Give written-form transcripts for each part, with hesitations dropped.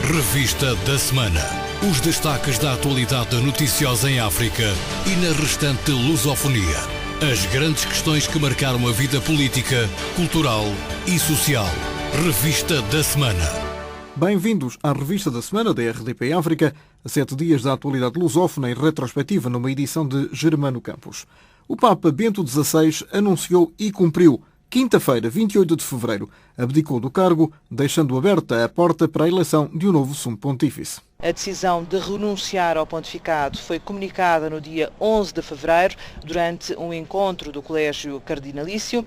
Revista da Semana. Os destaques da atualidade noticiosa em África e na restante lusofonia. As grandes questões que marcaram a vida política, cultural e social. Revista da Semana. Bem-vindos à Revista da Semana da RDP África, a 7 dias da atualidade lusófona em retrospectiva numa edição de Germano Campos. O Papa Bento XVI anunciou e cumpriu. Quinta-feira, 28 de fevereiro, abdicou do cargo, deixando aberta a porta para a eleição de um novo sumo pontífice. A decisão de renunciar ao pontificado foi comunicada no dia 11 de fevereiro, durante um encontro do Colégio Cardinalício.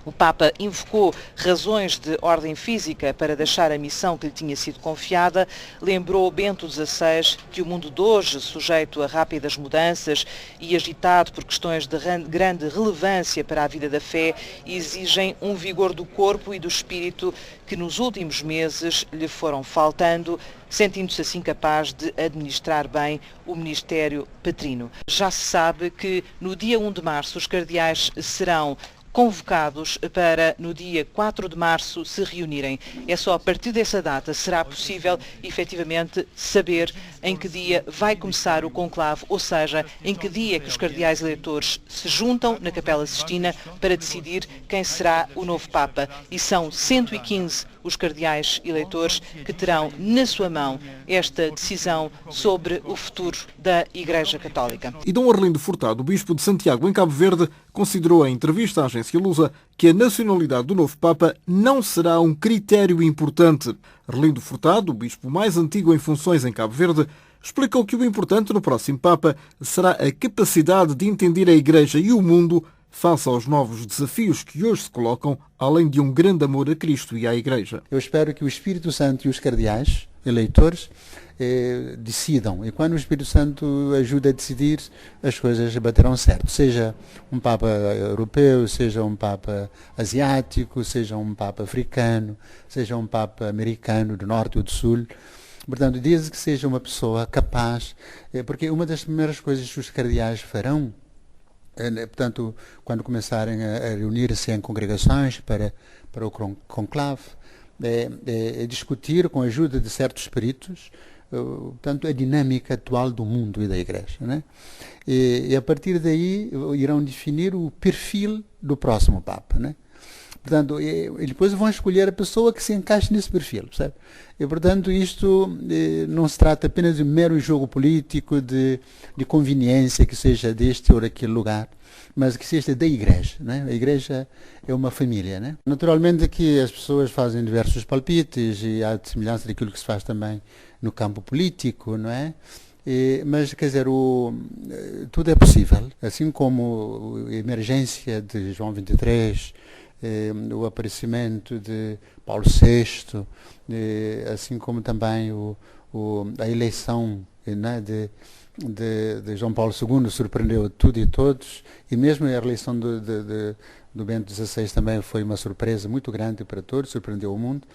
O Papa invocou razões de ordem física para deixar a missão que lhe tinha sido confiada. Lembrou Bento XVI que o mundo de hoje, sujeito a rápidas mudanças e agitado por questões de grande relevância para a vida da fé, exigem um vigor do corpo e do espírito que nos últimos meses lhe foram faltando, sentindo-se assim capaz de administrar bem o ministério patrino. Já se sabe que no dia 1 de março os cardeais serão convocados para, no dia 4 de março, se reunirem. É só a partir dessa data será possível, efetivamente, saber em que dia vai começar o conclave, ou seja, em que dia que os cardeais eleitores se juntam na Capela Sistina para decidir quem será o novo Papa. E são 115 os cardeais eleitores que terão na sua mão esta decisão sobre o futuro da Igreja Católica. E Dom Arlindo Furtado, bispo de Santiago, em Cabo Verde, considerou em entrevista à agência Lusa que a nacionalidade do novo Papa não será um critério importante. Arlindo Furtado, o bispo mais antigo em funções em Cabo Verde, explicou que o importante no próximo Papa será a capacidade de entender a Igreja e o mundo face aos novos desafios que hoje se colocam, além de um grande amor a Cristo e à Igreja. Eu espero que o Espírito Santo e os cardeais, eleitores, decidam. E quando o Espírito Santo ajuda a decidir, as coisas baterão certo. Seja um Papa europeu, seja um Papa asiático, seja um Papa africano, seja um Papa americano, do norte ou do sul. Portanto, desde que seja uma pessoa capaz, porque uma das primeiras coisas que os cardeais farão, portanto, quando começarem a reunir-se em congregações para o conclave, é discutir com a ajuda de certos espíritos, portanto, a dinâmica atual do mundo e da Igreja, né? E a partir daí irão definir o perfil do próximo Papa, né? Portanto, e depois vão escolher a pessoa que se encaixe nesse perfil, sabe? E, portanto, isto não se trata apenas de um mero jogo político, de conveniência, que seja deste ou daquele lugar, mas que seja da Igreja, né? A Igreja é uma família, né? Naturalmente que as pessoas fazem diversos palpites e há semelhança daquilo que se faz também no campo político, não é? Mas, quer dizer, tudo é possível. Assim como a emergência de João 23, o aparecimento de Paulo VI, assim como também a eleição, né, de João Paulo II surpreendeu tudo e todos, e mesmo a eleição do Bento XVI também foi uma surpresa muito grande para todos, surpreendeu o mundo,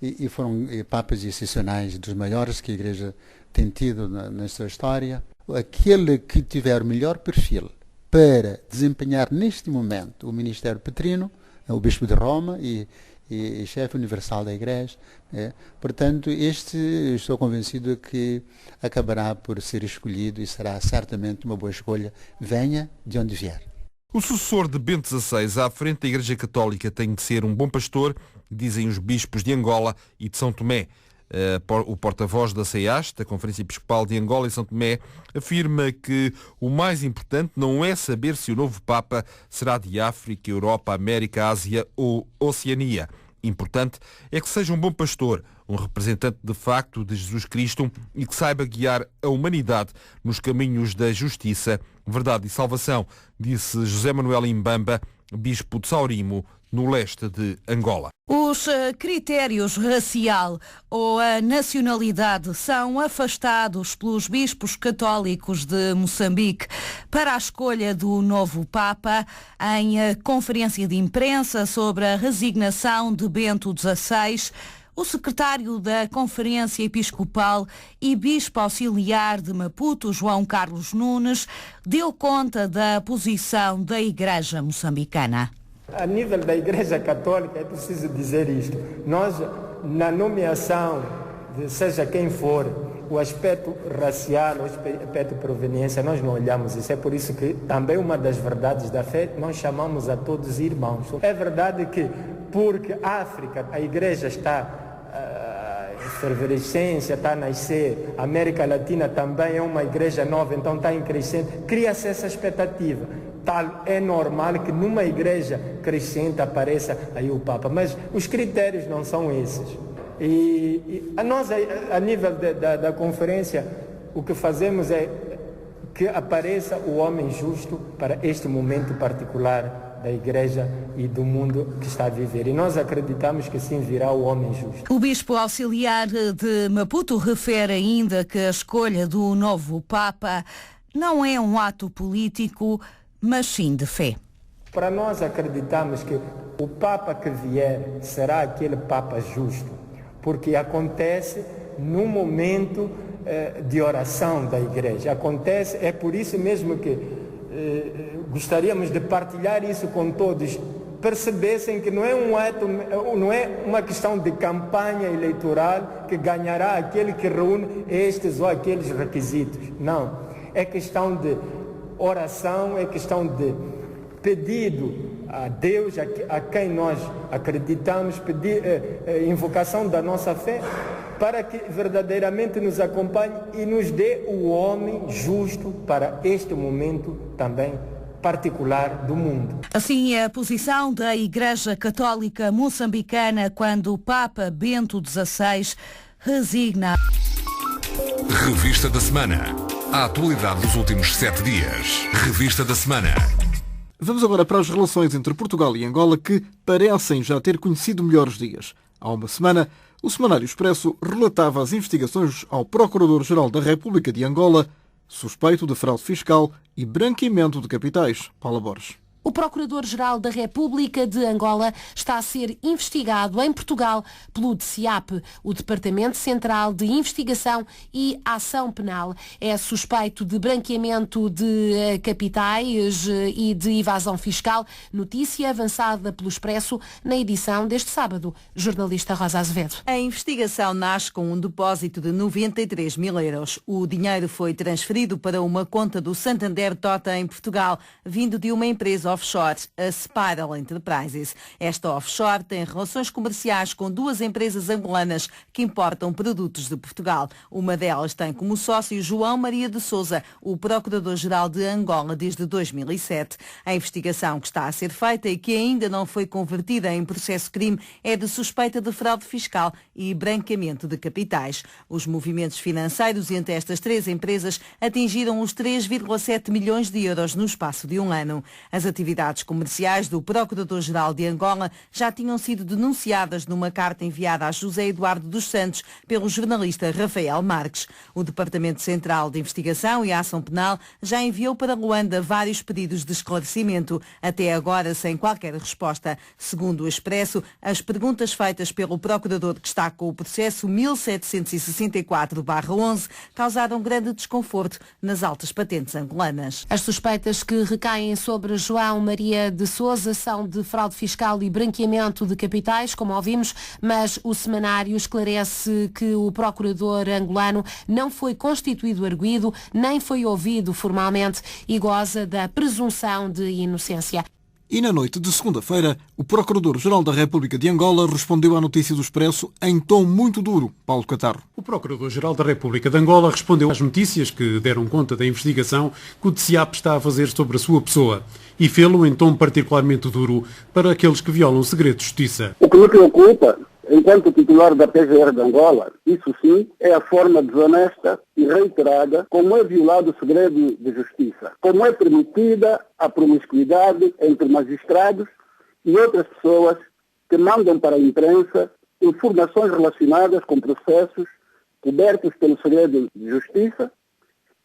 e foram papas excepcionais, dos maiores que a Igreja tem tido na sua história. Aquele que tiver o melhor perfil para desempenhar neste momento o ministério patrino, o Bispo de Roma e chefe universal da Igreja. Portanto, estou convencido que acabará por ser escolhido e será certamente uma boa escolha, venha de onde vier. O sucessor de Bento XVI à frente da Igreja Católica tem de ser um bom pastor, dizem os bispos de Angola e de São Tomé. O porta-voz da CEAS, da Conferência Episcopal de Angola e São Tomé, afirma que o mais importante não é saber se o novo Papa será de África, Europa, América, Ásia ou Oceania. Importante é que seja um bom pastor, um representante de facto de Jesus Cristo e que saiba guiar a humanidade nos caminhos da justiça, verdade e salvação, disse José Manuel Imbamba, bispo de Saurimo, no leste de Angola. Os critérios racial ou a nacionalidade são afastados pelos bispos católicos de Moçambique para a escolha do novo Papa. Em conferência de imprensa sobre a resignação de Bento XVI, o secretário da Conferência Episcopal e bispo auxiliar de Maputo, João Carlos Nunes, deu conta da posição da Igreja moçambicana. A nível da Igreja Católica é preciso dizer isto. Nós, na nomeação seja quem for, o aspecto racial, o aspecto de proveniência, nós não olhamos isso. É por isso que também uma das verdades da fé, nós chamamos a todos irmãos. É verdade que, porque a África, a igreja está em efervescência, está a nascer, a América Latina também é uma igreja nova, então está em crescente, cria-se essa expectativa. Tal é normal que numa igreja crescente apareça aí o Papa, mas os critérios não são esses. E a nós, a nível da conferência, o que fazemos é que apareça o homem justo para este momento particular da igreja e do mundo que está a viver. E nós acreditamos que sim virá o homem justo. O bispo auxiliar de Maputo refere ainda que a escolha do novo Papa não é um ato político, mas sim de fé. Para nós acreditamos que o Papa que vier será aquele Papa justo, porque acontece num momento de oração da igreja. Acontece, é por isso mesmo que gostaríamos de partilhar isso com todos, percebessem que não é um ato, não é uma questão de campanha eleitoral que ganhará aquele que reúne estes ou aqueles requisitos. Não, é questão de oração, é questão de pedido a Deus, a quem nós acreditamos, invocação da nossa fé, para que verdadeiramente nos acompanhe e nos dê o homem justo para este momento também particular do mundo. Assim é a posição da Igreja Católica Moçambicana quando o Papa Bento XVI resigna. Revista da Semana. A atualidade dos últimos 7 dias. Revista da Semana. Vamos agora para as relações entre Portugal e Angola, que parecem já ter conhecido melhores dias. Há uma semana, o Semanário Expresso relatava as investigações ao Procurador-Geral da República de Angola, suspeito de fraude fiscal e branqueamento de capitais. Paula Borges. O Procurador-Geral da República de Angola está a ser investigado em Portugal pelo DCIAP, o Departamento Central de Investigação e Ação Penal. É suspeito de branqueamento de capitais e de evasão fiscal. Notícia avançada pelo Expresso na edição deste sábado. Jornalista Rosa Azevedo. A investigação nasce com um depósito de 93 mil euros. O dinheiro foi transferido para uma conta do Santander Tota em Portugal, vindo de uma empresa offshore, a Spiral Enterprises. Esta offshore tem relações comerciais com 2 empresas angolanas que importam produtos de Portugal. Uma delas tem como sócio João Maria de Sousa, o Procurador-Geral de Angola desde 2007. A investigação que está a ser feita e que ainda não foi convertida em processo-crime é de suspeita de fraude fiscal e branqueamento de capitais. Os movimentos financeiros entre estas 3 empresas atingiram os 3,7 milhões de euros no espaço de um ano. As atividades comerciais do Procurador-Geral de Angola já tinham sido denunciadas numa carta enviada a José Eduardo dos Santos pelo jornalista Rafael Marques. O Departamento Central de Investigação e Ação Penal já enviou para Luanda vários pedidos de esclarecimento, até agora sem qualquer resposta. Segundo o Expresso, as perguntas feitas pelo Procurador que está com o processo 1764/11 causaram grande desconforto nas altas patentes angolanas. As suspeitas que recaem sobre João Maria de Sousa são de fraude fiscal e branqueamento de capitais, como ouvimos, mas o semanário esclarece que o procurador angolano não foi constituído arguido, nem foi ouvido formalmente e goza da presunção de inocência. E na noite de segunda-feira, o Procurador-Geral da República de Angola respondeu à notícia do Expresso em tom muito duro. Paulo Catarro. O Procurador-Geral da República de Angola respondeu às notícias que deram conta da investigação que o DCIAP está a fazer sobre a sua pessoa e fê-lo em tom particularmente duro para aqueles que violam o segredo de justiça. O que me preocupa, enquanto titular da PGR de Angola, isso sim, é a forma desonesta e reiterada como é violado o segredo de justiça, como é permitida a promiscuidade entre magistrados e outras pessoas que mandam para a imprensa informações relacionadas com processos cobertos pelo segredo de justiça,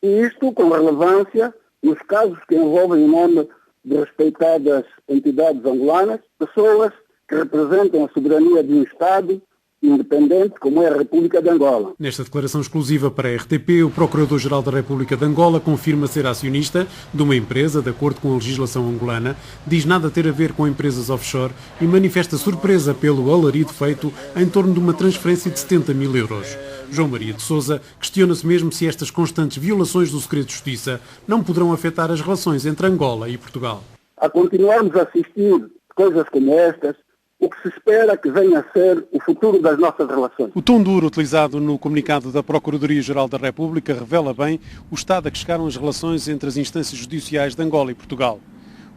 e isto com relevância nos casos que envolvem o nome de respeitadas entidades angolanas, pessoas que representam a soberania de um Estado independente como é a República de Angola. Nesta declaração exclusiva para a RTP, o Procurador-Geral da República de Angola confirma ser acionista de uma empresa, de acordo com a legislação angolana, diz nada ter a ver com empresas offshore e manifesta surpresa pelo alarido feito em torno de uma transferência de 70 mil euros. João Maria de Sousa questiona-se mesmo se estas constantes violações do segredo de justiça não poderão afetar as relações entre Angola e Portugal. A continuarmos a assistir coisas como estas, o que se espera que venha a ser o futuro das nossas relações. O tom duro utilizado no comunicado da Procuradoria-Geral da República revela bem o estado a que chegaram as relações entre as instâncias judiciais de Angola e Portugal.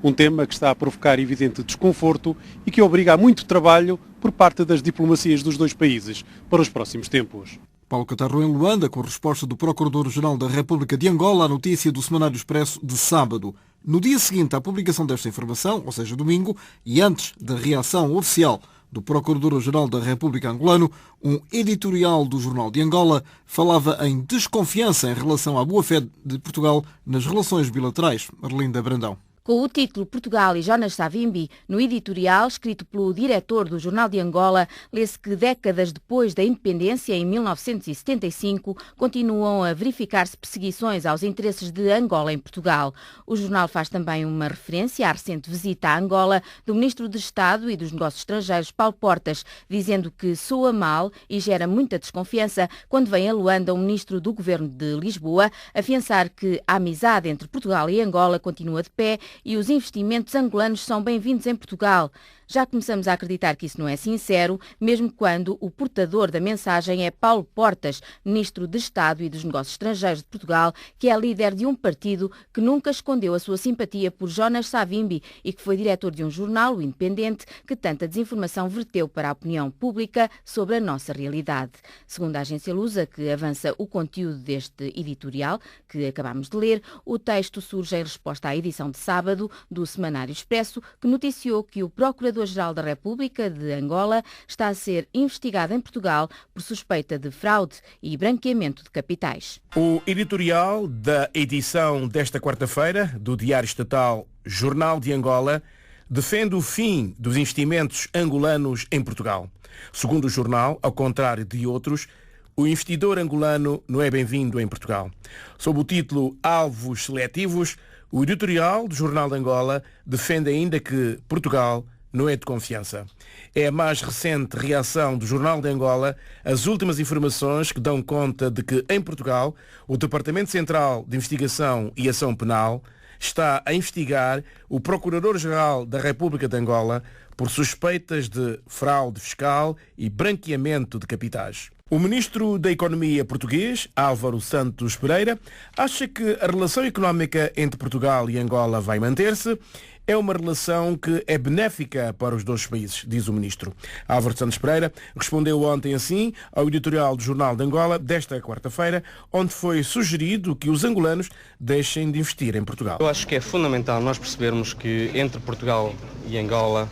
Um tema que está a provocar evidente desconforto e que obriga a muito trabalho por parte das diplomacias dos dois países para os próximos tempos. Paulo Catarro em Luanda, com resposta do Procurador-Geral da República de Angola à notícia do Semanário Expresso de sábado. No dia seguinte à publicação desta informação, ou seja, domingo, e antes da reação oficial do Procurador-Geral da República angolano, um editorial do Jornal de Angola falava em desconfiança em relação à boa-fé de Portugal nas relações bilaterais. Arlinda Brandão. Com o título Portugal e Jonas Savimbi, no editorial, escrito pelo diretor do Jornal de Angola, lê-se que décadas depois da independência, em 1975, continuam a verificar-se perseguições aos interesses de Angola em Portugal. O jornal faz também uma referência à recente visita a Angola do Ministro de Estado e dos Negócios Estrangeiros, Paulo Portas, dizendo que soa mal e gera muita desconfiança quando vem a Luanda o Ministro do Governo de Lisboa afiançar que a amizade entre Portugal e Angola continua de pé e os investimentos angolanos são bem-vindos em Portugal. Já começamos a acreditar que isso não é sincero, mesmo quando o portador da mensagem é Paulo Portas, Ministro de Estado e dos Negócios Estrangeiros de Portugal, que é líder de um partido que nunca escondeu a sua simpatia por Jonas Savimbi e que foi diretor de um jornal, o Independente, que tanta desinformação verteu para a opinião pública sobre a nossa realidade. Segundo a agência Lusa, que avança o conteúdo deste editorial que acabamos de ler, o texto surge em resposta à edição de sábado do Semanário Expresso, que noticiou que o Procurador-Geral da República de Angola está a ser investigado em Portugal por suspeita de fraude e branqueamento de capitais. O editorial da edição desta quarta-feira do Diário Estatal Jornal de Angola defende o fim dos investimentos angolanos em Portugal. Segundo o jornal, ao contrário de outros, o investidor angolano não é bem-vindo em Portugal. Sob o título Alvos Seletivos, o editorial do Jornal de Angola defende ainda que Portugal não é de confiança. É a mais recente reação do Jornal de Angola às últimas informações que dão conta de que, em Portugal, o Departamento Central de Investigação e Ação Penal está a investigar o Procurador-Geral da República de Angola por suspeitas de fraude fiscal e branqueamento de capitais. O Ministro da Economia português, Álvaro Santos Pereira, acha que a relação económica entre Portugal e Angola vai manter-se. É uma relação que é benéfica para os dois países, diz o Ministro. Álvaro Santos Pereira respondeu ontem assim ao editorial do Jornal de Angola desta quarta-feira, onde foi sugerido que os angolanos deixem de investir em Portugal. Eu acho que é fundamental nós percebermos que entre Portugal e Angola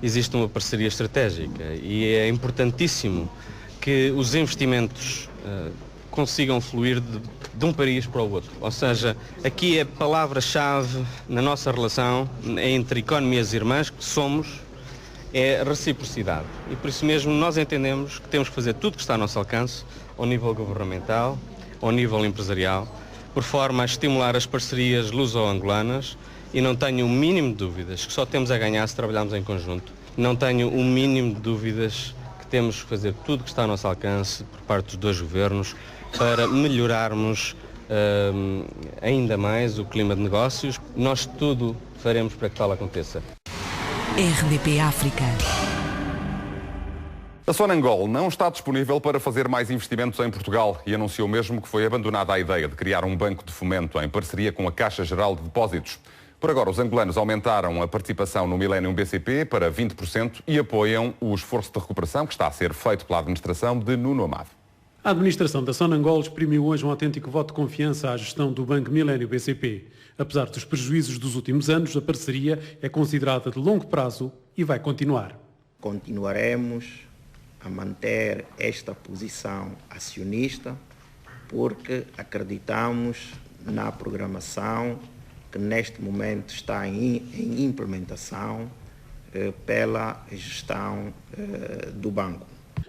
existe uma parceria estratégica e é importantíssimo que os investimentos consigam fluir de um país para o outro. Ou seja, aqui a palavra-chave na nossa relação entre economias irmãs que somos é reciprocidade. E por isso mesmo nós entendemos que temos que fazer tudo que está ao nosso alcance, ao nível governamental, ao nível empresarial, por forma a estimular as parcerias luso-angolanas e não tenho o mínimo de dúvidas que só temos a ganhar se trabalharmos em conjunto. Não tenho o mínimo de dúvidas temos que fazer tudo que está ao nosso alcance por parte dos dois governos para melhorarmos ainda mais o clima de negócios. Nós tudo faremos para que tal aconteça. RDP África. A Sonangol não está disponível para fazer mais investimentos em Portugal e anunciou mesmo que foi abandonada a ideia de criar um banco de fomento em parceria com a Caixa Geral de Depósitos. Por agora, os angolanos aumentaram a participação no Millennium BCP para 20% e apoiam o esforço de recuperação que está a ser feito pela administração de Nuno Amado. A administração da Sonangol exprimiu hoje um autêntico voto de confiança à gestão do Banco Millennium BCP. Apesar dos prejuízos dos últimos anos, a parceria é considerada de longo prazo e vai continuar. Continuaremos a manter esta posição acionista porque acreditamos na programação que neste momento está em implementação pela gestão do banco.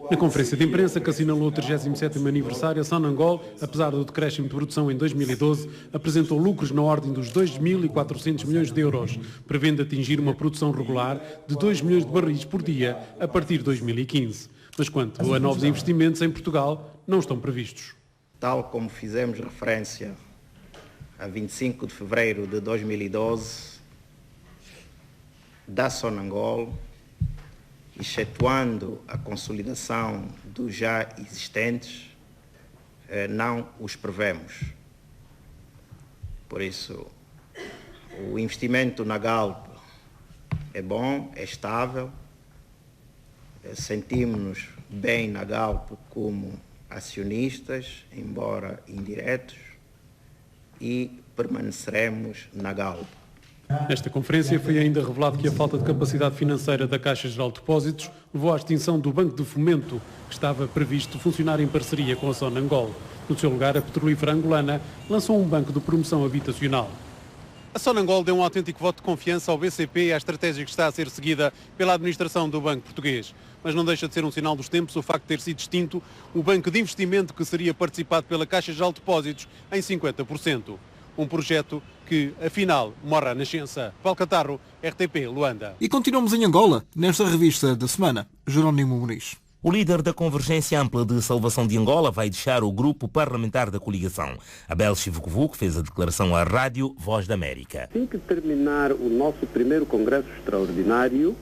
Na conferência de imprensa que assinalou o 37º aniversário, a Sonangol, apesar do decréscimo de produção em 2012, apresentou lucros na ordem dos 2.400 milhões de euros, prevendo atingir uma produção regular de 2 milhões de barris por dia a partir de 2015. Mas quanto a novos investimentos em Portugal, não estão previstos. Tal como fizemos referência a 25 de fevereiro de 2012, da Sonangol, excetuando a consolidação dos já existentes, não os prevemos. Por isso, o investimento na Galp é bom, é estável, sentimos-nos bem na Galp como acionistas, embora indiretos, e permaneceremos na Galp. Nesta conferência foi ainda revelado que a falta de capacidade financeira da Caixa Geral de Depósitos levou à extinção do Banco de Fomento, que estava previsto funcionar em parceria com a Sonangol. No seu lugar, a petrolífera angolana lançou um banco de promoção habitacional. A Sonangol deu um autêntico voto de confiança ao BCP e à estratégia que está a ser seguida pela administração do Banco Português. Mas não deixa de ser um sinal dos tempos o facto de ter sido extinto o banco de investimento que seria participado pela Caixa Geral de Depósitos em 50%. Um projeto que, afinal, morre à nascença. Paulo Catarro, RTP, Luanda. E continuamos em Angola, nesta revista da semana. Jerónimo Muniz. O líder da Convergência Ampla de Salvação de Angola vai deixar o grupo parlamentar da coligação. Abel Chivucovuco fez a declaração à rádio Voz da América. Assim que terminar o nosso primeiro congresso extraordinário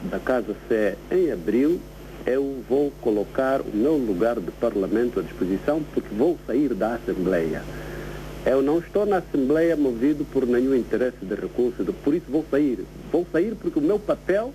da Casa Sé em abril, eu vou colocar o meu lugar de parlamento à disposição, porque vou sair da Assembleia. Eu não estou na Assembleia movido por nenhum interesse de recurso, por isso vou sair. Vou sair porque o meu papel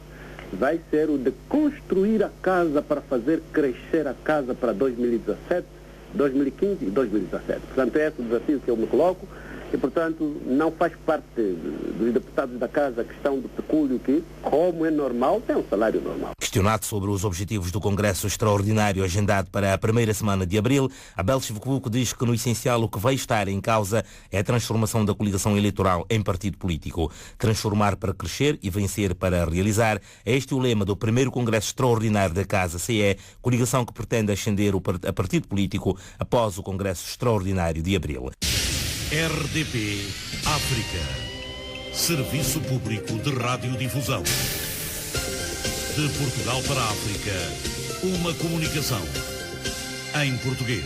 vai ser o de construir a casa para fazer crescer a casa para 2017, 2015 e 2017. Portanto, é esse o desafio que eu me coloco e, portanto, não faz parte dos deputados da casa a questão do pecúlio que, como é normal, tem um salário normal. Questionado sobre os objetivos do Congresso Extraordinário agendado para a primeira semana de abril, Abel Chivucovuco diz que, no essencial, o que vai estar em causa é a transformação da coligação eleitoral em partido político. Transformar para crescer e vencer para realizar. É este o lema do primeiro Congresso Extraordinário da Casa CE, coligação que pretende ascender a partido político após o Congresso Extraordinário de abril. RDP África. Serviço Público de Radiodifusão. De Portugal para a África, uma comunicação em português.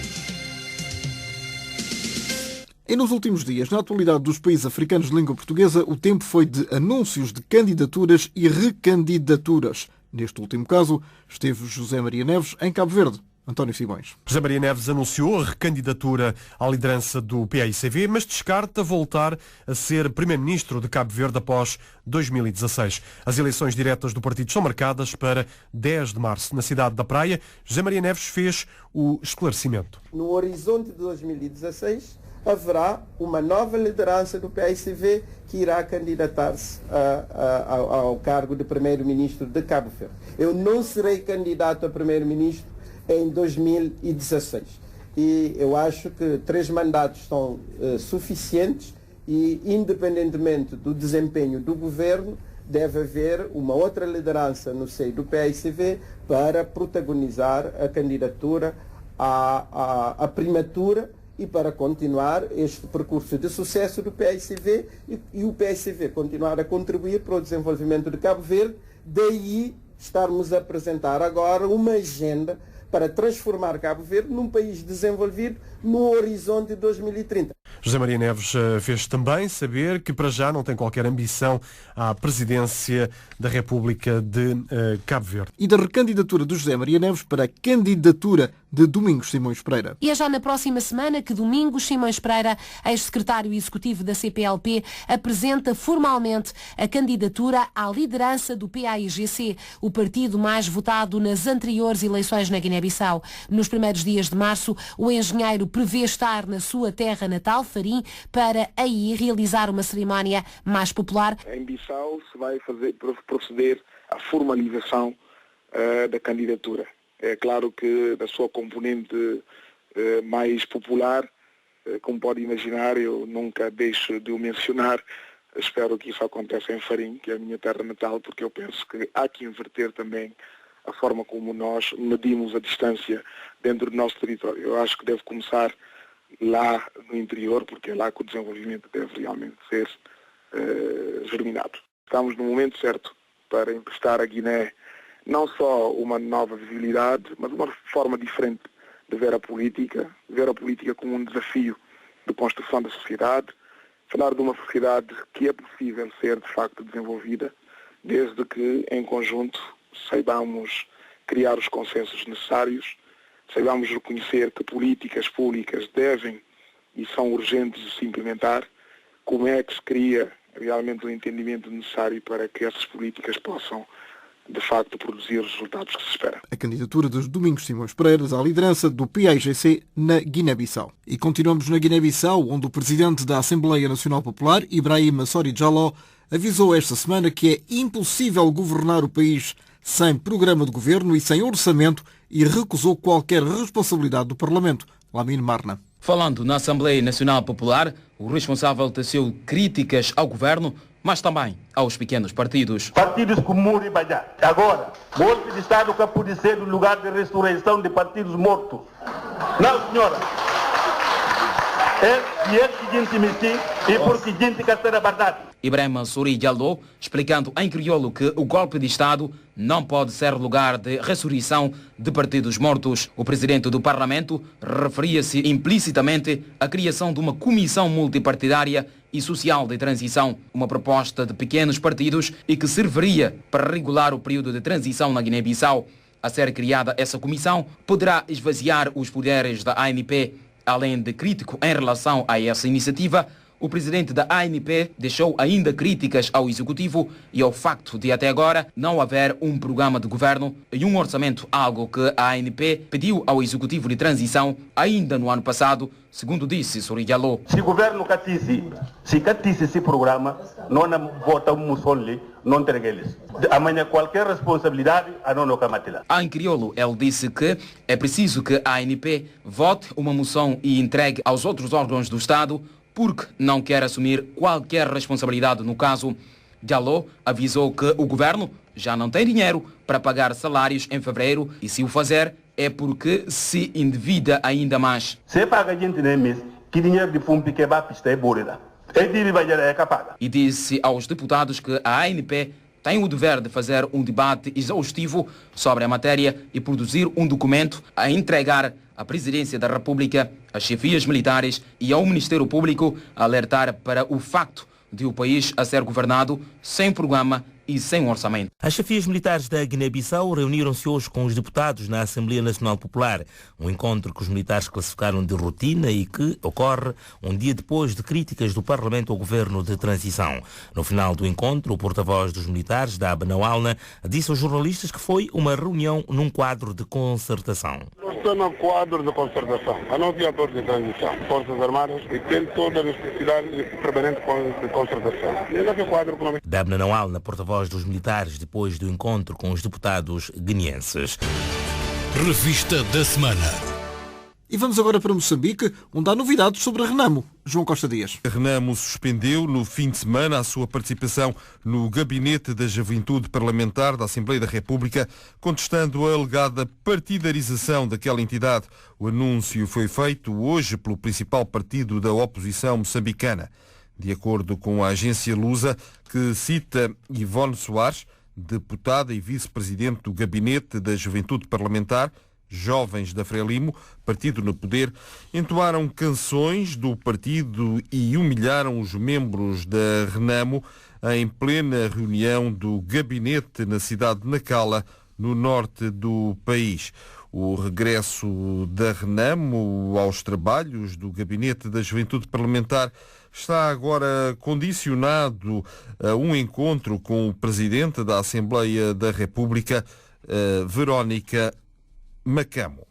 E nos últimos dias, na atualidade dos países africanos de língua portuguesa, o tempo foi de anúncios de candidaturas e recandidaturas. Neste último caso, esteve José Maria Neves em Cabo Verde. António Simões. José Maria Neves anunciou a recandidatura à liderança do PAICV, mas descarta voltar a ser primeiro-ministro de Cabo Verde após 2016. As eleições diretas do partido são marcadas para 10 de março. Na cidade da Praia, José Maria Neves fez o esclarecimento. No horizonte de 2016, haverá uma nova liderança do PAICV que irá candidatar-se ao cargo de primeiro-ministro de Cabo Verde. Eu não serei candidato a primeiro-ministro em 2016. E eu acho que 3 mandatos são suficientes e, independentemente do desempenho do governo, deve haver uma outra liderança no seio do PAICV para protagonizar a candidatura à primatura e para continuar este percurso de sucesso do PAICV e o PAICV continuar a contribuir para o desenvolvimento de Cabo Verde. Daí estarmos a apresentar agora uma agenda para transformar Cabo Verde num país desenvolvido no horizonte de 2030. José Maria Neves fez também saber que para já não tem qualquer ambição à presidência da República de Cabo Verde. E da recandidatura de José Maria Neves para a candidatura de Domingos Simões Pereira. E é já na próxima semana que Domingos Simões Pereira, ex-secretário executivo da CPLP, apresenta formalmente a candidatura à liderança do PAIGC, o partido mais votado nas anteriores eleições na Guiné-Bissau. Nos primeiros dias de março, o engenheiro prevê estar na sua terra natal, Farim, para aí realizar uma cerimónia mais popular. Em Bissau se vai proceder à formalização da candidatura. É claro que da sua componente mais popular, como pode imaginar, eu nunca deixo de o mencionar. Espero que isso aconteça em Farim, que é a minha terra natal, porque eu penso que há que inverter também a forma como nós medimos a distância dentro do nosso território. Eu acho que deve começar lá no interior, porque é lá que o desenvolvimento deve realmente ser germinado. Estamos no momento certo para emprestar à Guiné não só uma nova visibilidade, mas uma forma diferente de ver a política como um desafio de construção da sociedade, falar de uma sociedade que é possível ser de facto desenvolvida, desde que em conjunto saibamos criar os consensos necessários, saibamos reconhecer que políticas públicas devem e são urgentes de se implementar, como é que se cria realmente o entendimento necessário para que essas políticas possam de facto produzir os resultados que se espera. A candidatura de Domingos Simões Pereira à liderança do PAIGC na Guiné-Bissau. E continuamos na Guiné-Bissau, onde o presidente da Assembleia Nacional Popular, Ibrahima Sory Jallow, avisou esta semana que é impossível governar o país sem programa de governo e sem orçamento e recusou qualquer responsabilidade do Parlamento. Lamine Marna. Falando na Assembleia Nacional Popular, o responsável teceu críticas ao governo, mas também aos pequenos partidos. Partidos como Muribajá. Agora, o golpe de Estado que pode ser o lugar de ressurreição de partidos mortos. Não, senhora. É seguinte missão e por seguinte que será verdade. Ibrahima Sory Jallow, explicando em crioulo que o golpe de Estado não pode ser lugar de ressurreição de partidos mortos. O presidente do Parlamento referia-se implicitamente à criação de uma comissão multipartidária e social de transição, uma proposta de pequenos partidos e que serviria para regular o período de transição na Guiné-Bissau. A ser criada essa comissão poderá esvaziar os poderes da ANP. Além de crítico em relação a essa iniciativa, o presidente da ANP deixou ainda críticas ao Executivo e ao facto de até agora não haver um programa de governo e um orçamento, algo que a ANP pediu ao Executivo de transição ainda no ano passado, segundo disse Sory Jallow. Se o governo catisse esse programa, não votamos only, não entregueles. Amanhã qualquer responsabilidade a não camatila. Em crioulo, ele disse que é preciso que a ANP vote uma moção e entregue aos outros órgãos do Estado porque não quer assumir qualquer responsabilidade no caso. Jallow avisou que o governo já não tem dinheiro para pagar salários em fevereiro e se o fazer é porque se endivida ainda mais. Se paga gente nem mês, que dinheiro de fundo que vai pistar é borida. E disse aos deputados que a ANP tem o dever de fazer um debate exaustivo sobre a matéria e produzir um documento a entregar à Presidência da República, às chefias militares e ao Ministério Público a alertar para o facto de o país a ser governado sem programa e sem orçamento. As chefias militares da Guiné-Bissau reuniram-se hoje com os deputados na Assembleia Nacional Popular, um encontro que os militares classificaram de rotina e que ocorre um dia depois de críticas do Parlamento ao governo de transição. No final do encontro, o porta-voz dos militares, da Abnawalna, disse aos jornalistas que foi uma reunião num quadro de concertação. Estou no quadro de concertação. A não tinha ator de transição, Forças Armadas, e tem toda a necessidade permanente de concertação. E é quadro econômico. Da Abnawalna, porta-voz dos militares, depois do encontro com os deputados guineenses. Revista da semana. E vamos agora para Moçambique, onde há novidades sobre a Renamo. João Costa Dias. A Renamo suspendeu no fim de semana a sua participação no Gabinete da Juventude Parlamentar da Assembleia da República, contestando a alegada partidarização daquela entidade. O anúncio foi feito hoje pelo principal partido da oposição moçambicana. De acordo com a agência Lusa, que cita Ivone Soares, deputada e vice-presidente do Gabinete da Juventude Parlamentar, Jovens da Frelimo, partido no poder, entoaram canções do partido e humilharam os membros da Renamo em plena reunião do gabinete na cidade de Nacala, no norte do país. O regresso da Renamo aos trabalhos do Gabinete da Juventude Parlamentar está agora condicionado a um encontro com o Presidente da Assembleia da República, Verónica Macamo.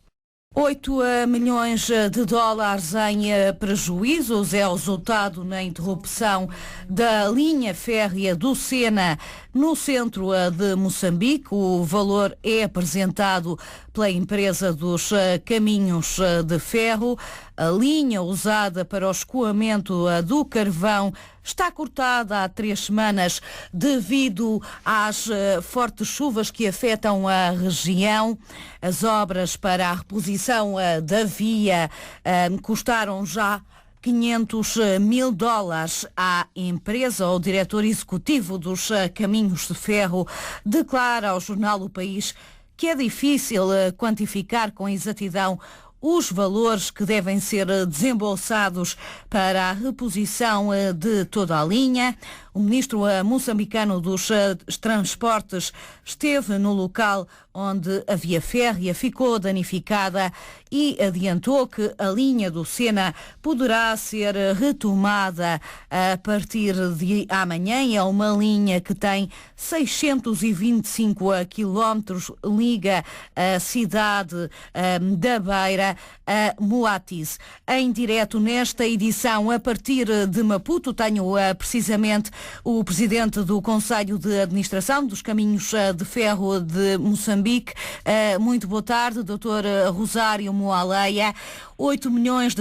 8 milhões de dólares em prejuízos é o resultado na interrupção da linha férrea do Sena no centro de Moçambique. O valor é apresentado pela empresa dos caminhos de ferro. A linha usada para o escoamento do carvão está cortada há 3 semanas devido às fortes chuvas que afetam a região. As obras para a reposição da via custaram já $500 mil à empresa. O diretor executivo dos Caminhos de Ferro declara ao jornal O País que é difícil quantificar com exatidão os valores que devem ser desembolsados para a reposição de toda a linha. O ministro moçambicano dos Transportes esteve no local onde a via férrea ficou danificada e adiantou que a linha do Sena poderá ser retomada a partir de amanhã. É uma linha que tem 625 quilómetros, liga a cidade da Beira a Moatize. Em direto nesta edição, a partir de Maputo, tenho precisamente o presidente do Conselho de Administração dos Caminhos de Ferro de Moçambique. Muito boa tarde, Dr. Rosário Moaleia. $8 milhões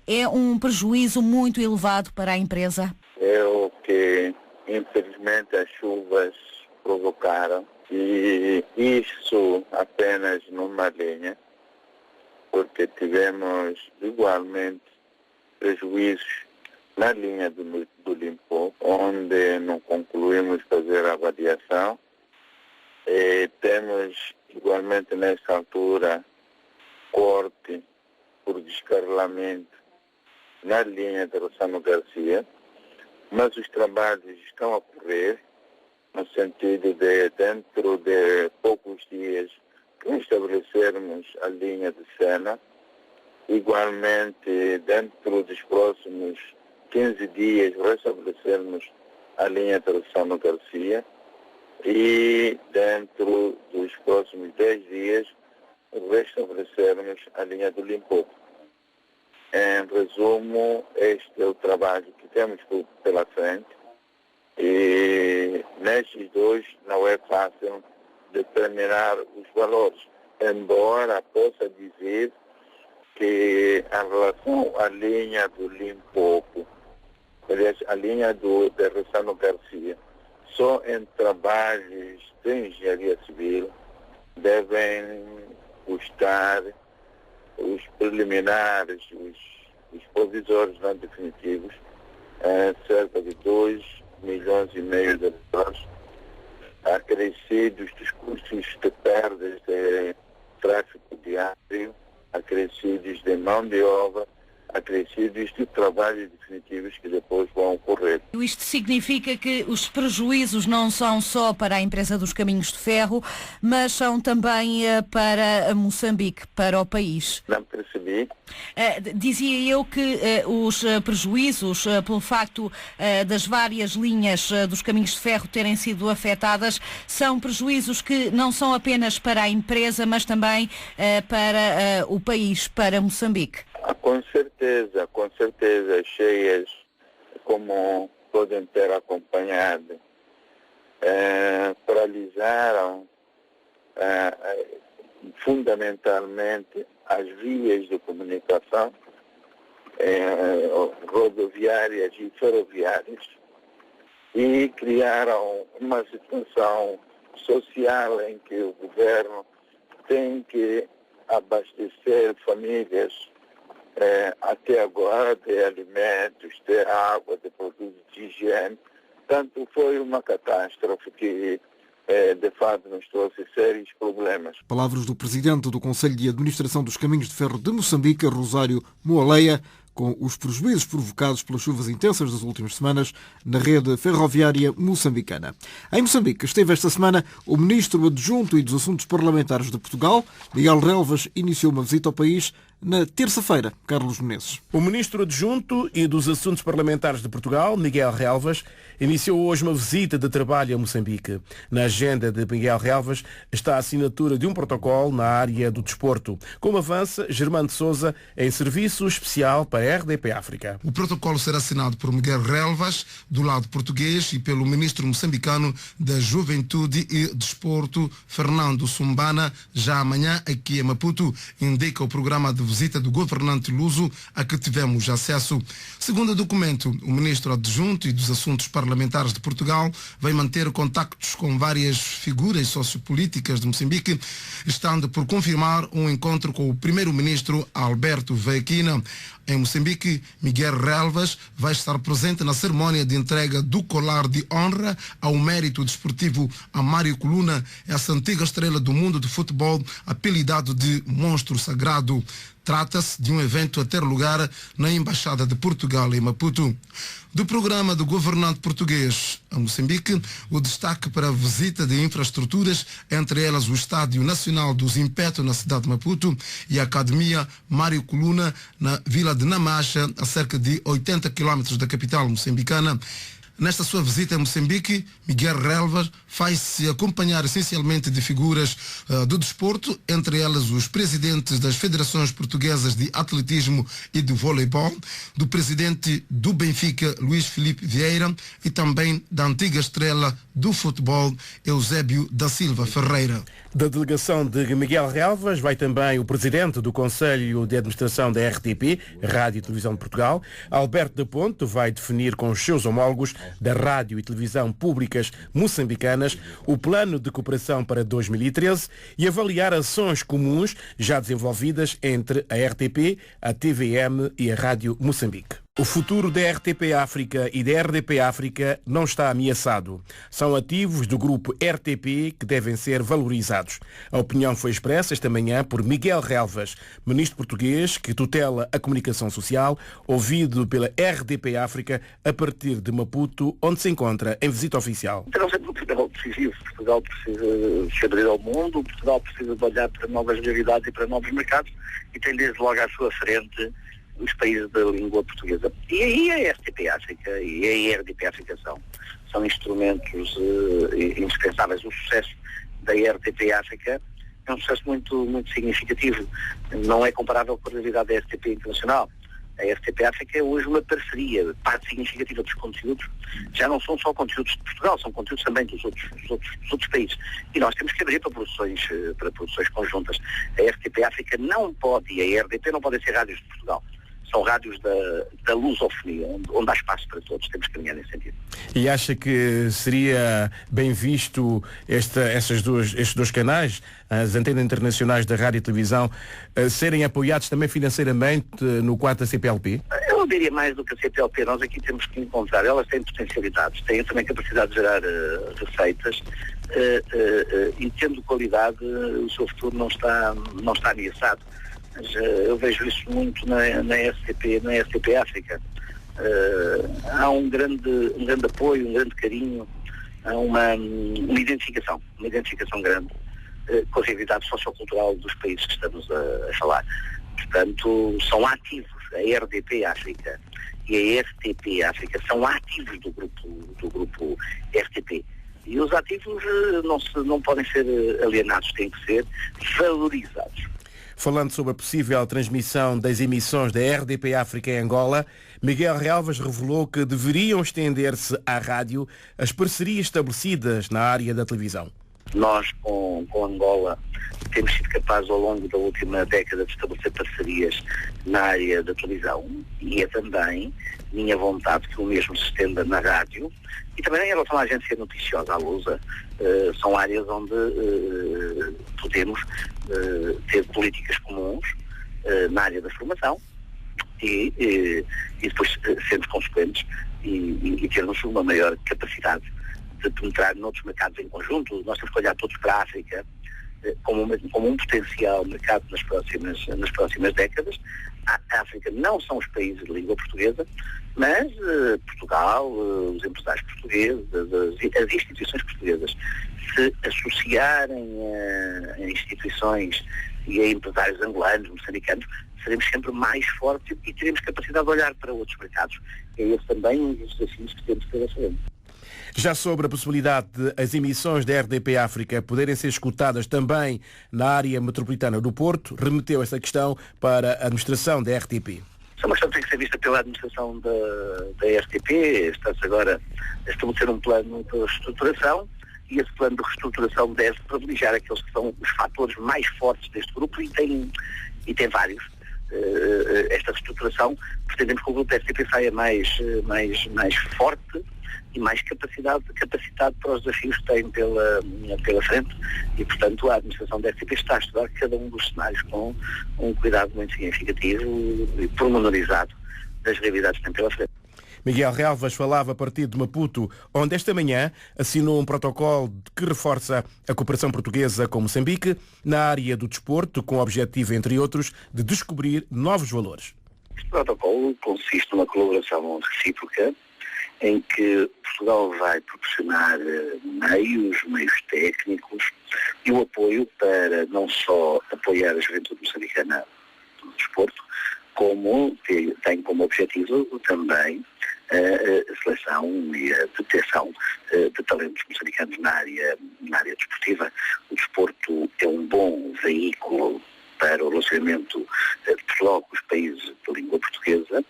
é um prejuízo muito elevado para a empresa? É o que, infelizmente, as chuvas provocaram, e isso apenas numa linha, porque tivemos igualmente prejuízos na linha do Limpopo, onde não concluímos fazer a avaliação. E temos igualmente nessa altura corte por descarrilamento na linha de Rossano Garcia, mas os trabalhos estão a correr no sentido de, dentro de poucos dias, restabelecermos a linha de Sena. Igualmente, dentro dos próximos 15 dias, restabelecermos a linha de Rossano Garcia. E dentro dos próximos 10 dias, restabelecermos a linha do Limpopo. Em resumo, este é o trabalho que temos pela frente, e nestes dois não é fácil determinar os valores, embora possa dizer que em relação à linha do Limpopo, aliás, a linha de Rossano Garcia, só em trabalhos de engenharia civil devem custar os preliminares, os provisórios não definitivos, cerca de $2,5 milhões, acrescidos dos custos de perdas de tráfego diário, acrescidos de mão de obra, acrescidos de trabalhos definitivos que depois vão ocorrer. Isto significa que os prejuízos não são só para a empresa dos Caminhos de Ferro, mas são também para Moçambique, para o país. Não percebi. Dizia eu que os prejuízos pelo facto das várias linhas dos Caminhos de Ferro terem sido afetadas são prejuízos que não são apenas para a empresa, mas também para o país, para Moçambique. Com certeza, cheias, como podem ter acompanhado, paralisaram fundamentalmente as vias de comunicação rodoviárias e ferroviárias, e criaram uma situação social em que o governo tem que abastecer famílias até agora de alimentos, de água, de produtos de higiene. Tanto foi uma catástrofe que de fato nos trouxe sérios problemas. Palavras do presidente do Conselho de Administração dos Caminhos de Ferro de Moçambique, Rosário Moaleia, com os prejuízos provocados pelas chuvas intensas das últimas semanas na rede ferroviária moçambicana. Em Moçambique esteve esta semana o ministro adjunto e dos Assuntos Parlamentares de Portugal, Miguel Relvas, iniciou uma visita ao país na terça-feira. Carlos Menezes. O ministro adjunto e dos Assuntos Parlamentares de Portugal, Miguel Relvas, iniciou hoje uma visita de trabalho a Moçambique. Na agenda de Miguel Relvas está a assinatura de um protocolo na área do desporto, como avança Germano de Sousa em serviço especial para a RDP África. O protocolo será assinado por Miguel Relvas, do lado português, e pelo ministro moçambicano da Juventude e Desporto, Fernando Sumbana, já amanhã aqui em Maputo, indica o programa de visita do governante luso a que tivemos acesso. Segundo o documento, o ministro adjunto e dos Assuntos Parlamentares de Portugal vai manter contactos com várias figuras sociopolíticas de Moçambique, estando por confirmar um encontro com o primeiro-ministro Alberto Vequina. Em Moçambique, Miguel Relvas vai estar presente na cerimónia de entrega do colar de honra ao mérito desportivo a Mário Coluna, essa antiga estrela do mundo de futebol, apelidado de Monstro Sagrado. Trata-se de um evento a ter lugar na Embaixada de Portugal em Maputo. Do programa do governante português a Moçambique, o destaque para a visita de infraestruturas, entre elas o Estádio Nacional dos Impeto na cidade de Maputo e a Academia Mário Coluna na vila de Namacha, a cerca de 80 km da capital moçambicana. Nesta sua visita a Moçambique, Miguel Relvas faz-se acompanhar essencialmente de figuras do desporto, entre elas os presidentes das federações portuguesas de atletismo e de voleibol, do presidente do Benfica, Luís Filipe Vieira, e também da antiga estrela do futebol, Eusébio da Silva Ferreira. Da delegação de Miguel Relvas vai também o presidente do Conselho de Administração da RTP, Rádio e Televisão de Portugal. Alberto da Ponte vai definir com os seus homólogos da Rádio e Televisão Públicas moçambicanas o plano de cooperação para 2013 e avaliar ações comuns já desenvolvidas entre a RTP, a TVM e a Rádio Moçambique. O futuro da RTP África e da RDP África não está ameaçado. São ativos do grupo RTP que devem ser valorizados. A opinião foi expressa esta manhã por Miguel Relvas, ministro português que tutela a comunicação social, ouvido pela RDP África a partir de Maputo, onde se encontra em visita oficial. Terá sempre um papel decisivo. Portugal precisa se abrir ao mundo, Portugal precisa de olhar para novas realidades e para novos mercados e tem desde logo à sua frente os países da língua portuguesa. E aí a RTP África e a RDP África são instrumentos indispensáveis. O sucesso da RTP África é um sucesso muito, muito significativo. Não é comparável com a realidade da RTP Internacional. A RTP África é hoje uma parceria. Parte significativa dos conteúdos já não são só conteúdos de Portugal, são conteúdos também dos outros países. E nós temos que abrir para produções conjuntas. A RTP África não pode, e a RDP não podem ser rádios de Portugal. São rádios da lusofonia, onde há espaço para todos. Temos que caminhar nesse sentido. E acha que seria bem visto estes dois canais, as antenas internacionais da rádio e televisão, serem apoiados também financeiramente no quadro da CPLP? Eu diria mais do que a CPLP. Nós aqui temos que encontrar. Elas têm potencialidades, têm também capacidade de gerar receitas e tendo qualidade, o seu futuro não está ameaçado. Mas eu vejo isso muito na RTP África. Há um grande apoio, um grande carinho, há uma identificação grande com a realidade sociocultural dos países que estamos a falar. Portanto, são ativos. A RDP África e a RTP África são ativos do grupo RTP. E os ativos não podem ser alienados, têm que ser valorizados. Falando sobre a possível transmissão das emissões da RDP África em Angola, Miguel Relvas revelou que deveriam estender-se à rádio as parcerias estabelecidas na área da televisão. Nós, com Angola, temos sido capazes ao longo da última década de estabelecer parcerias na área da televisão e é também minha vontade que o mesmo se estenda na rádio e também em relação à agência noticiosa, à Lusa. São áreas onde podemos ter políticas comuns na área da formação e depois sermos consequentes e termos uma maior capacidade de penetrar noutros mercados em conjunto. Nós temos que olhar todos para a África como um potencial mercado nas próximas décadas. A África não são os países de língua portuguesa, mas Portugal, os empresários portugueses, as instituições portuguesas se associarem a instituições e a empresários angolanos, moçambicanos, seremos sempre mais fortes e teremos capacidade de olhar para outros mercados. É esse também um dos desafios que temos que ter a frente. Já sobre a possibilidade de as emissões da RDP África poderem ser escutadas também na área metropolitana do Porto, remeteu esta questão para a administração da RTP. Isso é uma questão que tem que ser vista pela administração da RTP. Está-se agora a estabelecer um plano de reestruturação e esse plano de reestruturação deve privilegiar aqueles que são os fatores mais fortes deste grupo e tem vários. esta reestruturação, pretendemos que o grupo RTP saia mais forte e mais capacitado para os desafios que tem pela frente, e portanto a administração da RTP está a estudar cada um dos cenários com um cuidado muito significativo e pormenorizado das realidades que tem pela frente. Miguel Relvas falava a partir de Maputo, onde esta manhã assinou um protocolo que reforça a cooperação portuguesa com Moçambique na área do desporto, com o objetivo, entre outros, de descobrir novos valores. Este protocolo consiste numa colaboração recíproca em que Portugal vai proporcionar meios técnicos e o apoio para não só apoiar a juventude moçambicana no desporto, como tem como objetivo também a seleção e a detecção de talentos moçambicanos na área desportiva. O desporto é um bom veículo para o relacionamento de Portugal com os países de língua portuguesa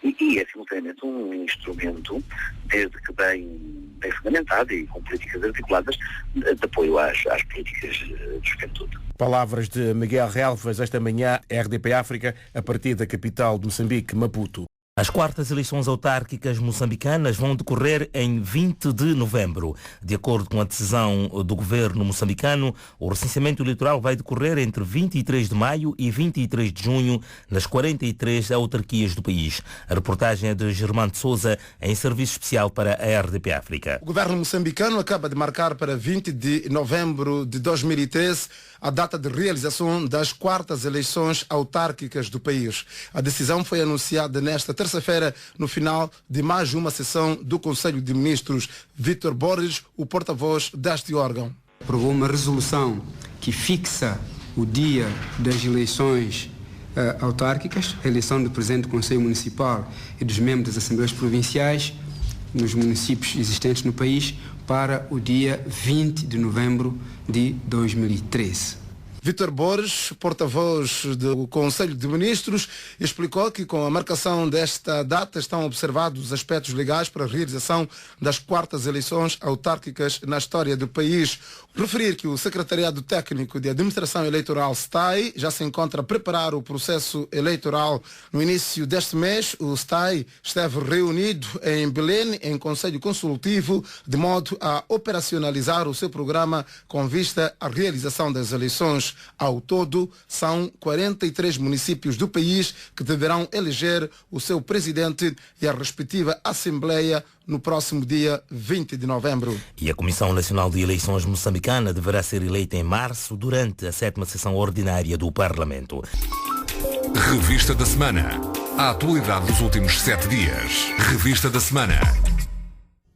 e é simultaneamente um instrumento, desde que bem fundamentado e com políticas articuladas, de apoio às políticas de juventude. Palavras de Miguel Relvas esta manhã, RDP África, a partir da capital de Moçambique, Maputo. As quartas eleições autárquicas moçambicanas vão decorrer em 20 de novembro. De acordo com a decisão do governo moçambicano, o recenseamento eleitoral vai decorrer entre 23 de maio e 23 de junho nas 43 autarquias do país. A reportagem é de Germano de Sousa, em serviço especial para a RDP África. O governo moçambicano acaba de marcar para 20 de novembro de 2013 a data de realização das quartas eleições autárquicas do país. A decisão foi anunciada nesta terça-feira, no final de mais uma sessão do Conselho de Ministros. Vítor Borges, o porta-voz deste órgão. Aprovou uma resolução que fixa o dia das eleições autárquicas, a eleição do Presidente do Conselho Municipal e dos membros das Assembleias Provinciais nos municípios existentes no país para o dia 20 de novembro de 2013. Vítor Borges, porta-voz do Conselho de Ministros, explicou que com a marcação desta data estão observados os aspectos legais para a realização das quartas eleições autárquicas na história do país. Referir que o Secretariado Técnico de Administração Eleitoral, STAI, já se encontra a preparar o processo eleitoral. No início deste mês, o STAI esteve reunido em Belém, em Conselho Consultivo, de modo a operacionalizar o seu programa com vista à realização das eleições. Ao todo, são 43 municípios do país que deverão eleger o seu presidente e a respectiva Assembleia no próximo dia 20 de novembro. E a Comissão Nacional de Eleições moçambicana deverá ser eleita em março durante a 7ª sessão ordinária do Parlamento. Revista da Semana. A atualidade dos últimos 7 dias. Revista da Semana.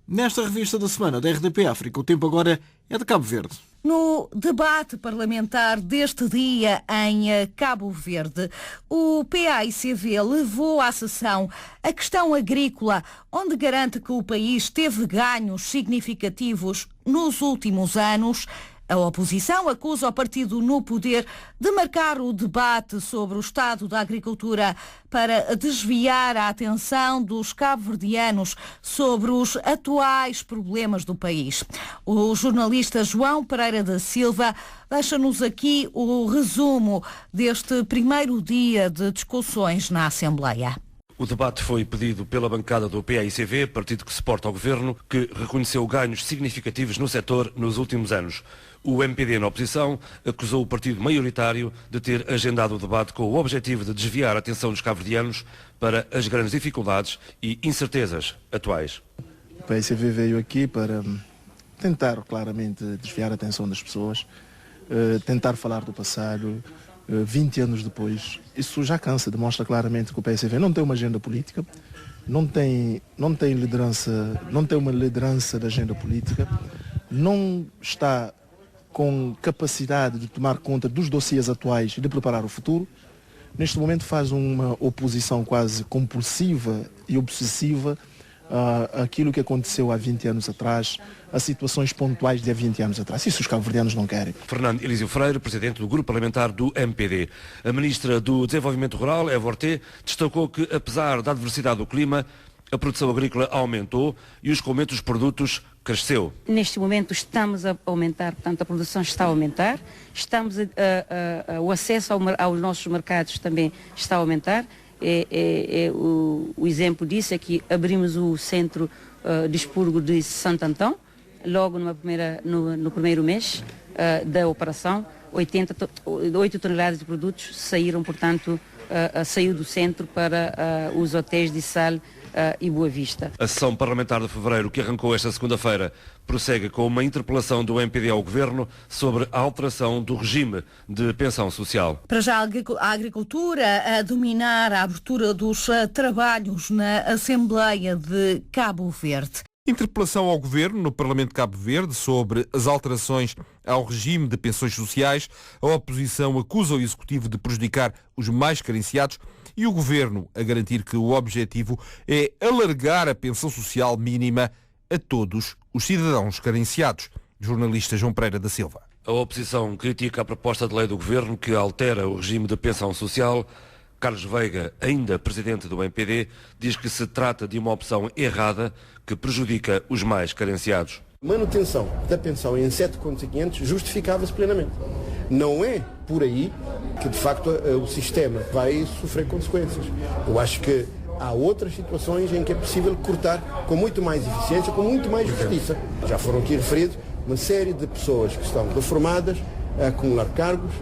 Nesta Revista da Semana da RDP África, o tempo agora é de Cabo Verde. No debate parlamentar deste dia em Cabo Verde, o PAICV levou à sessão a questão agrícola, onde garante que o país teve ganhos significativos nos últimos anos. A oposição acusa o partido no poder de marcar o debate sobre o estado da agricultura para desviar a atenção dos cabo-verdianos sobre os atuais problemas do país. O jornalista João Pereira da Silva deixa-nos aqui o resumo deste primeiro dia de discussões na Assembleia. O debate foi pedido pela bancada do PAICV, partido que suporta ao governo, que reconheceu ganhos significativos no setor nos últimos anos. O MPD, na oposição, acusou o partido maioritário de ter agendado o debate com o objetivo de desviar a atenção dos cabo-verdianos para as grandes dificuldades e incertezas atuais. O PAICV veio aqui para tentar claramente desviar a atenção das pessoas, tentar falar do passado, 20 anos depois. Isso já cansa, demonstra claramente que o PAICV não tem uma agenda política, não tem liderança, não tem uma liderança da agenda política, não está com capacidade de tomar conta dos dossiês atuais e de preparar o futuro. Neste momento faz uma oposição quase compulsiva e obsessiva àquilo que aconteceu há 20 anos atrás, a situações pontuais de há 20 anos atrás. Isso os cabo-verdianos não querem. Fernando Elísio Freire, presidente do grupo parlamentar do MPD. A ministra do Desenvolvimento Rural, Eva Orté, destacou que, apesar da adversidade do clima, a produção agrícola aumentou e o escoamento dos produtos cresceu. Neste momento estamos a aumentar, portanto a produção está a aumentar, o acesso aos nossos mercados também está a aumentar. O exemplo disso é que abrimos o centro de expurgo de Santo Antão, logo no primeiro mês da operação. 8 toneladas de produtos saíram, portanto, saiu do centro para os hotéis de Sal e Boa Vista. A sessão parlamentar de fevereiro, que arrancou esta segunda-feira, prossegue com uma interpelação do MPD ao Governo sobre a alteração do regime de pensão social. Para já a agricultura a dominar a abertura dos trabalhos na Assembleia de Cabo Verde. Interpelação ao Governo no Parlamento de Cabo Verde sobre as alterações ao regime de pensões sociais. A oposição acusa o Executivo de prejudicar os mais carenciados e o Governo a garantir que o objetivo é alargar a pensão social mínima a todos os cidadãos carenciados. Jornalista João Pereira da Silva. A oposição critica a proposta de lei do Governo que altera o regime de pensão social. Carlos Veiga, ainda presidente do MPD, diz que se trata de uma opção errada que prejudica os mais carenciados. Manutenção da pensão em 7,500 justificava-se plenamente. Não é por aí que, de facto, o sistema vai sofrer consequências. Eu acho que há outras situações em que é possível cortar com muito mais eficiência, com muito mais justiça. Já foram aqui referidos uma série de pessoas que estão reformadas a acumular cargos.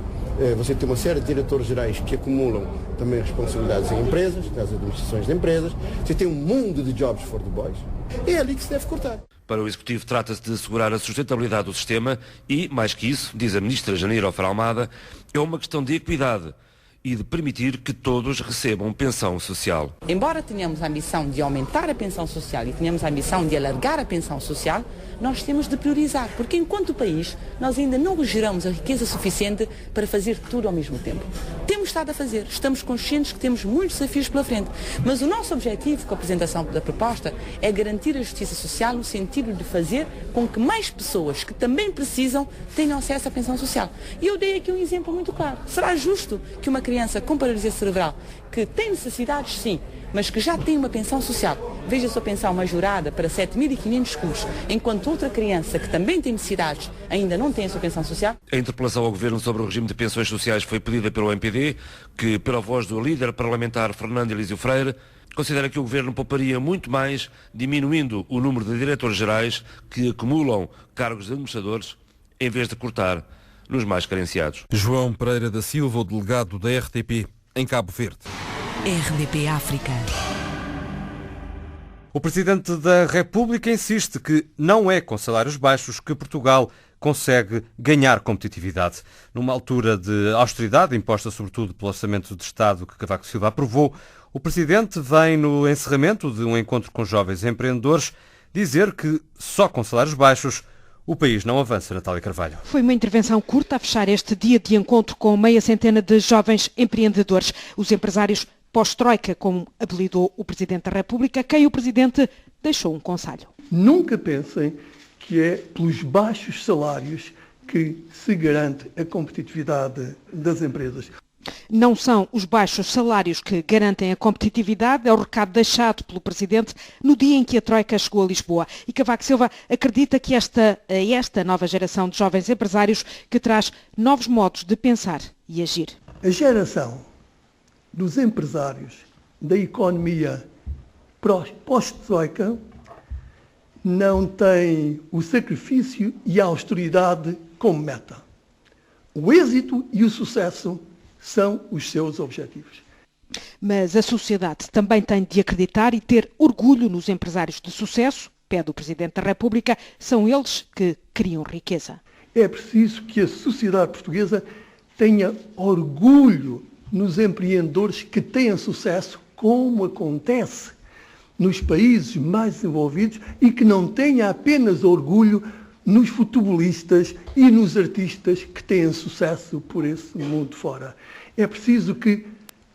Você tem uma série de diretores gerais que acumulam também responsabilidades em empresas, nas administrações de empresas. Você tem um mundo de jobs for the boys. É ali que se deve cortar. Para o Executivo trata-se de assegurar a sustentabilidade do sistema e, mais que isso, diz a Ministra Janeiro Almeida, é uma questão de equidade e de permitir que todos recebam pensão social. Embora tenhamos a ambição de aumentar a pensão social e tenhamos a ambição de alargar a pensão social, nós temos de priorizar, porque enquanto país nós ainda não geramos a riqueza suficiente para fazer tudo ao mesmo tempo. Temos estado a fazer, estamos conscientes que temos muitos desafios pela frente, mas o nosso objetivo com a apresentação da proposta é garantir a justiça social no sentido de fazer com que mais pessoas que também precisam tenham acesso à pensão social. E eu dei aqui um exemplo muito claro. Será justo que uma criança com paralisia cerebral, que tem necessidades sim, mas que já tem uma pensão social, veja a sua pensão majorada para 7.500 escudos, enquanto outra criança que também tem necessidades ainda não tem a sua pensão social? A interpelação ao Governo sobre o regime de pensões sociais foi pedida pelo MPD, que, pela voz do líder parlamentar Fernando Elísio Freire, considera que o Governo pouparia muito mais diminuindo o número de diretores gerais que acumulam cargos de administradores em vez de cortar nos mais carenciados. João Pereira da Silva, o delegado da RTP em Cabo Verde. RDP África. O Presidente da República insiste que não é com salários baixos que Portugal consegue ganhar competitividade. Numa altura de austeridade, imposta sobretudo pelo Orçamento de Estado que Cavaco Silva aprovou, o Presidente vem no encerramento de um encontro com jovens empreendedores dizer que só com salários baixos o país não avança. Natália Carvalho. Foi uma intervenção curta a fechar este dia de encontro com meia centena de jovens empreendedores. Os empresários pós-troika, como apelidou o Presidente da República, quem o Presidente deixou um conselho. Nunca pensem que é pelos baixos salários que se garante a competitividade das empresas. Não são os baixos salários que garantem a competitividade, é o recado deixado pelo Presidente no dia em que a Troika chegou a Lisboa. E Cavaco Silva acredita que esta nova geração de jovens empresários que traz novos modos de pensar e agir. A geração dos empresários da economia pós-Troika não tem o sacrifício e a austeridade como meta. O êxito e o sucesso são os seus objetivos. Mas a sociedade também tem de acreditar e ter orgulho nos empresários de sucesso, pede o Presidente da República, são eles que criam riqueza. É preciso que a sociedade portuguesa tenha orgulho nos empreendedores que têm sucesso, como acontece nos países mais desenvolvidos, e que não tenha apenas orgulho nos futebolistas e nos artistas que têm sucesso por esse mundo fora. É preciso que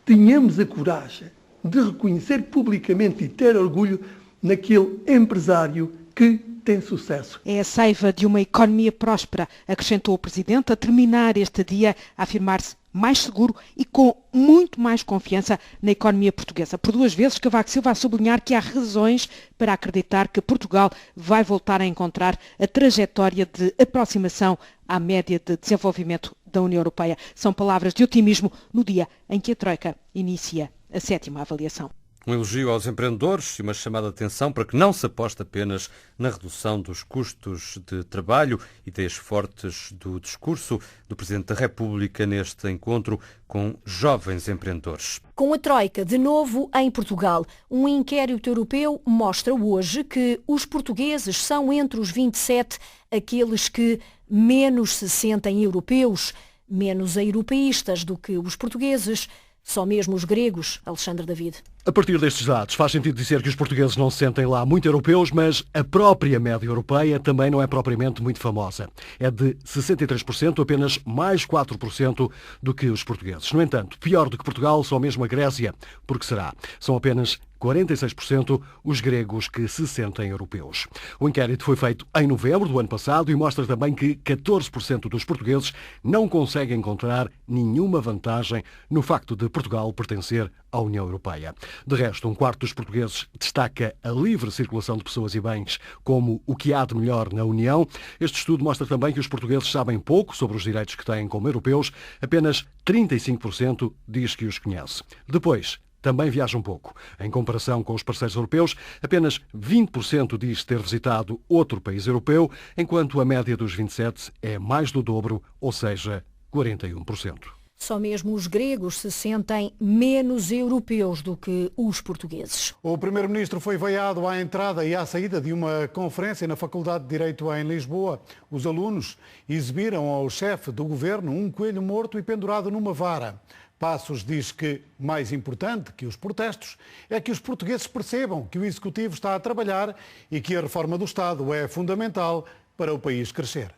tenhamos a coragem de reconhecer publicamente e ter orgulho naquele empresário que tem sucesso. É a seiva de uma economia próspera, acrescentou o Presidente, a terminar este dia a afirmar-se mais seguro e com muito mais confiança na economia portuguesa. Por 2 vezes, Cavaco Silva a sublinhar que há razões para acreditar que Portugal vai voltar a encontrar a trajetória de aproximação à média de desenvolvimento da União Europeia. São palavras de otimismo no dia em que a Troika inicia a 7ª avaliação. Um elogio aos empreendedores e uma chamada de atenção para que não se aposte apenas na redução dos custos de trabalho, ideias fortes do discurso do Presidente da República neste encontro com jovens empreendedores. Com a Troika de novo em Portugal, um inquérito europeu mostra hoje que os portugueses são entre os 27 aqueles que menos se sentem europeus, menos europeístas do que os portugueses. Só mesmo os gregos, Alexandre David. A partir destes dados, faz sentido dizer que os portugueses não se sentem lá muito europeus, mas a própria média europeia também não é propriamente muito famosa. É de 63%, apenas mais 4% do que os portugueses. No entanto, pior do que Portugal, só mesmo a Grécia. Por que será? São apenas 46% os gregos que se sentem europeus. O inquérito foi feito em novembro do ano passado e mostra também que 14% dos portugueses não conseguem encontrar nenhuma vantagem no facto de Portugal pertencer à União Europeia. De resto, 1/4 dos portugueses destaca a livre circulação de pessoas e bens como o que há de melhor na União. Este estudo mostra também que os portugueses sabem pouco sobre os direitos que têm como europeus. Apenas 35% diz que os conhece. Depois, também viaja um pouco. Em comparação com os parceiros europeus, apenas 20% diz ter visitado outro país europeu, enquanto a média dos 27 é mais do dobro, ou seja, 41%. Só mesmo os gregos se sentem menos europeus do que os portugueses. O primeiro-ministro foi veiado à entrada e à saída de uma conferência na Faculdade de Direito em Lisboa. Os alunos exibiram ao chefe do governo um coelho morto e pendurado numa vara. Passos diz que, mais importante que os protestos, é que os portugueses percebam que o Executivo está a trabalhar e que a reforma do Estado é fundamental para o país crescer.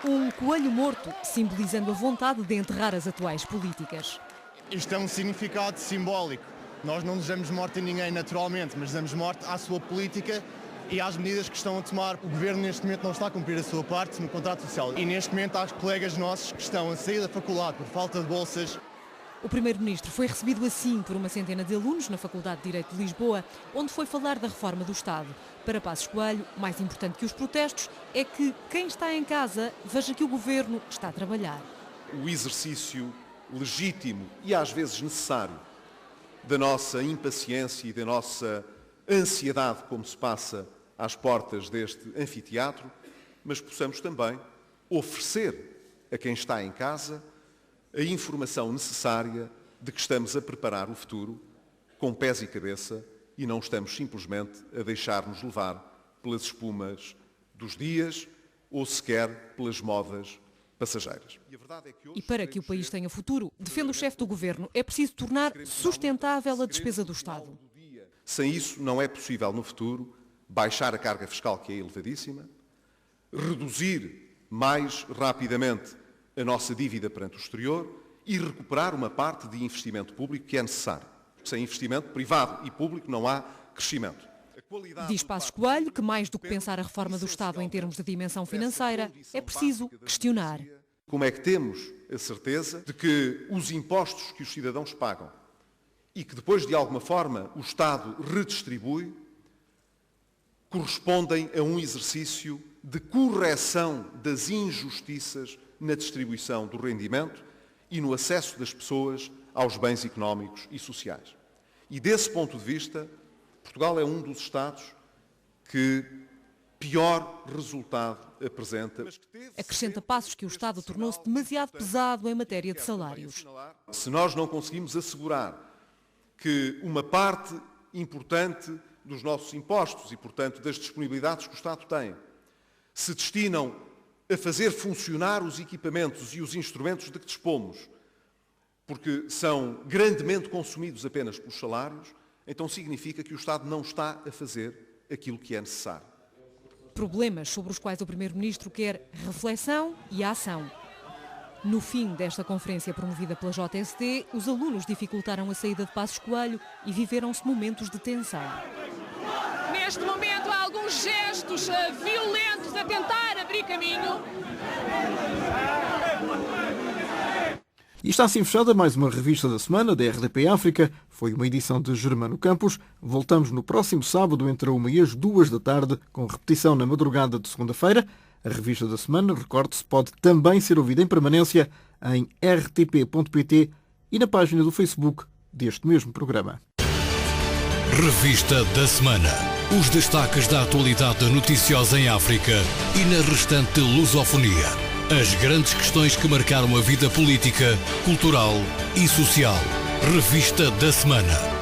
Um coelho morto, simbolizando a vontade de enterrar as atuais políticas. Isto é um significado simbólico. Nós não desejamos morte a ninguém naturalmente, mas desejamos morte à sua política e às medidas que estão a tomar. O Governo neste momento não está a cumprir a sua parte no contrato social. E neste momento há colegas nossos que estão a sair da faculdade por falta de bolsas. O primeiro-ministro foi recebido assim por uma centena de alunos na Faculdade de Direito de Lisboa, onde foi falar da reforma do Estado. Para Passos Coelho, mais importante que os protestos é que quem está em casa veja que o Governo está a trabalhar. O exercício legítimo e às vezes necessário da nossa impaciência e da nossa ansiedade, como se passa às portas deste anfiteatro, mas possamos também oferecer a quem está em casa a informação necessária de que estamos a preparar o futuro com pés e cabeça e não estamos simplesmente a deixar-nos levar pelas espumas dos dias ou sequer pelas modas passageiras. E para que o país tenha futuro, defende o chefe do Governo, é preciso tornar sustentável a despesa do Estado. Sem isso, não é possível no futuro baixar a carga fiscal, que é elevadíssima, reduzir mais rapidamente a nossa dívida perante o exterior e recuperar uma parte de investimento público que é necessário. Sem investimento privado e público não há crescimento. Diz Passos Coelho que mais do que pensar a reforma do Estado em termos de dimensão financeira, é preciso questionar. Como é que temos a certeza de que os impostos que os cidadãos pagam e que depois, de alguma forma, o Estado redistribui, correspondem a um exercício de correção das injustiças na distribuição do rendimento e no acesso das pessoas aos bens económicos e sociais. E desse ponto de vista, Portugal é um dos Estados que pior resultado apresenta. Acrescenta Passos que o Estado tornou-se demasiado pesado em matéria de salários. Se nós não conseguimos assegurar que uma parte importante dos nossos impostos e, portanto, das disponibilidades que o Estado tem se destinam a fazer funcionar os equipamentos e os instrumentos de que dispomos, porque são grandemente consumidos apenas pelos salários, então significa que o Estado não está a fazer aquilo que é necessário. Problemas sobre os quais o Primeiro-Ministro quer reflexão e ação. No fim desta conferência promovida pela JST, os alunos dificultaram a saída de Passos Coelho e viveram-se momentos de tensão. Neste momento, alguns gestos violentos a tentar abrir caminho. E está assim fechada mais uma revista da semana da RDP África. Foi uma edição de Germano Campos. Voltamos no próximo sábado entre 1 e as 2 da tarde, com repetição na madrugada de segunda-feira. A revista da semana, recorde-se, pode também ser ouvida em permanência em rtp.pt e na página do Facebook deste mesmo programa. Revista da semana. Os destaques da atualidade noticiosa em África e na restante lusofonia. As grandes questões que marcaram a vida política, cultural e social. Revista da semana.